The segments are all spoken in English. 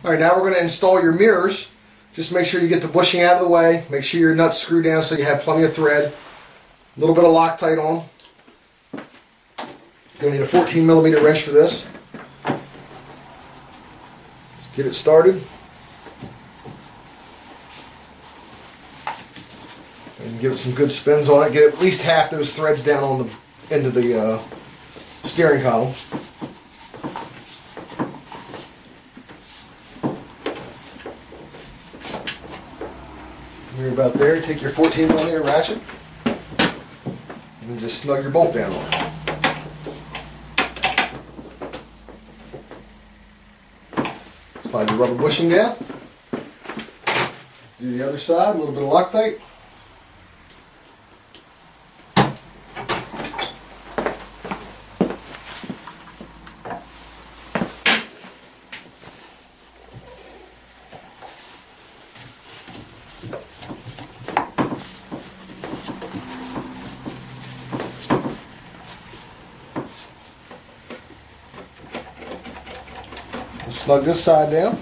Alright, now we're going to install your mirrors. Just make sure you get the bushing out of the way. Make sure your nuts screw down so you have plenty of thread. A little bit of Loctite on. You're going to need a 14mm wrench for this. Let's get it started. And give it some good spins on it. Get at least half those threads down on the end of the steering column. You're about there. Take your 14mm ratchet and just snug your bolt down on it. Slide your rubber bushing down. Do the other side, a little bit of Loctite. Snug this side down.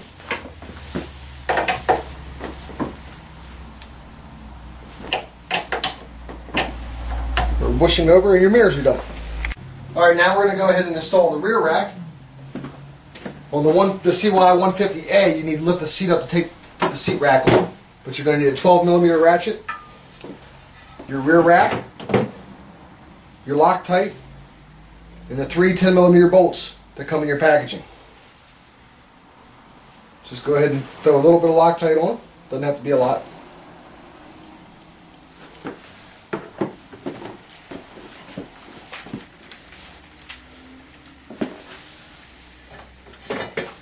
We're bushing over and your mirrors are done. Alright, now we're going to go ahead and install the rear rack. On the CY150A, you need to lift the seat up to put the seat rack on. But you're going to need a 12mm ratchet, your rear rack, your Loctite, and the 3 10mm bolts that come in your packaging. Just go ahead and throw a little bit of Loctite on. Doesn't have to be a lot.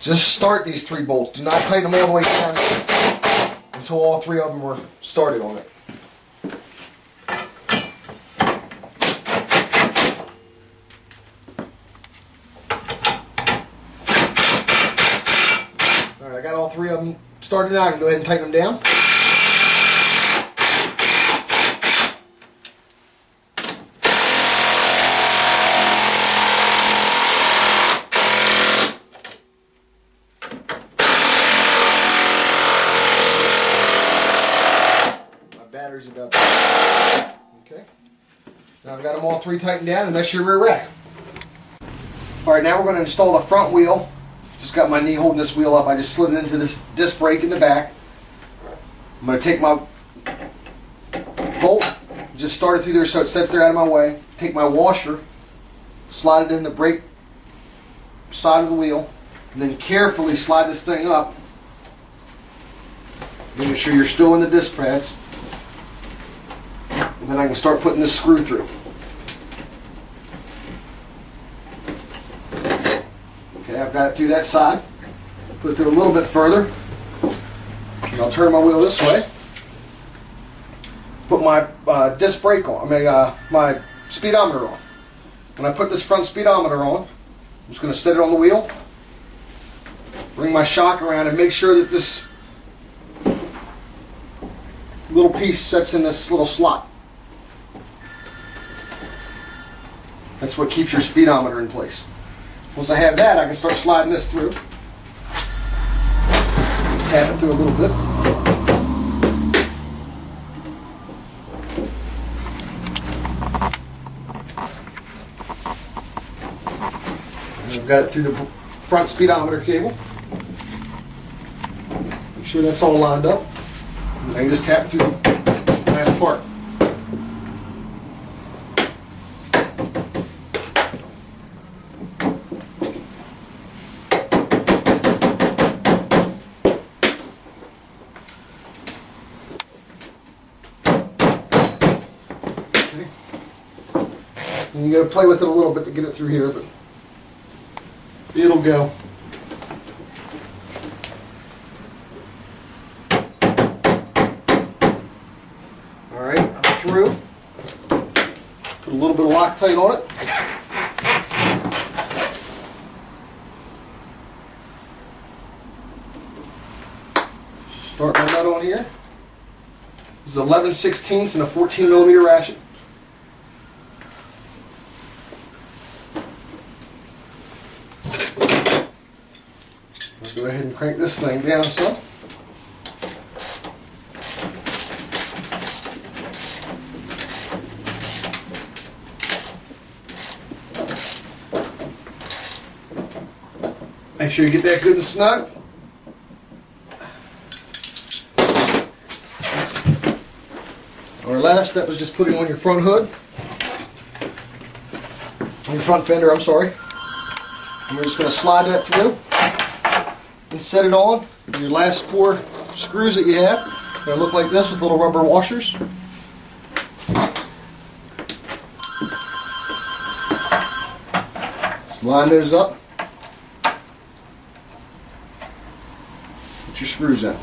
Just start these 3 bolts. Do not tighten them all the way down until all 3 of them are started on it. Alright, I got all 3 of them started now. I can go ahead and tighten them down. Battery's about there. Okay. Now I've got them all 3 tightened down, and that's your rear rack. Alright, now we're going to install the front wheel. Just got my knee holding this wheel up. I just slid it into this disc brake in the back. I'm going to take my bolt, just start it through there so it sits there out of my way. Take my washer, slide it in the brake side of the wheel, and then carefully slide this thing up. Making sure you're still in the disc pads. And then I can start putting this screw through. Okay, I've got it through that side. Put it through a little bit further. And I'll turn my wheel this way. Put my disc brake on, my speedometer on. When I put this front speedometer on, I'm just going to set it on the wheel. Bring my shock around and make sure that this little piece sets in this little slot. That's what keeps your speedometer in place. Once I have that, I can start sliding this through. Tap it through a little bit. And I've got it through the front speedometer cable. Make sure that's all lined up. And I can just tap through the last part. And you got to play with it a little bit to get it through here, but it'll go. Alright, I'm through. Put a little bit of Loctite on it. Start my nut on here. This is 11/16 and a 14mm ratchet. Go ahead and Crank this thing down some. Make sure you get that good and snug. Our last step is just putting on your front hood. On your front fender, I'm sorry. And we're just going to slide that through and set it on. And your last 4 screws that you have are going to look like this with little rubber washers. Just line those up. Put your screws in.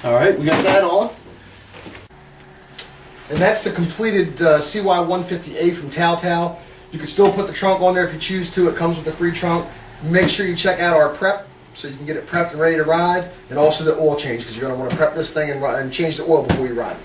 Alright, we got that on. And that's the completed CY150A from TaoTao. You can still put the trunk on there if you choose to. It comes with a free trunk. Make sure you check out our prep so you can get it prepped and ready to ride, and also the oil change, because you're going to want to prep this thing and change the oil before you ride it.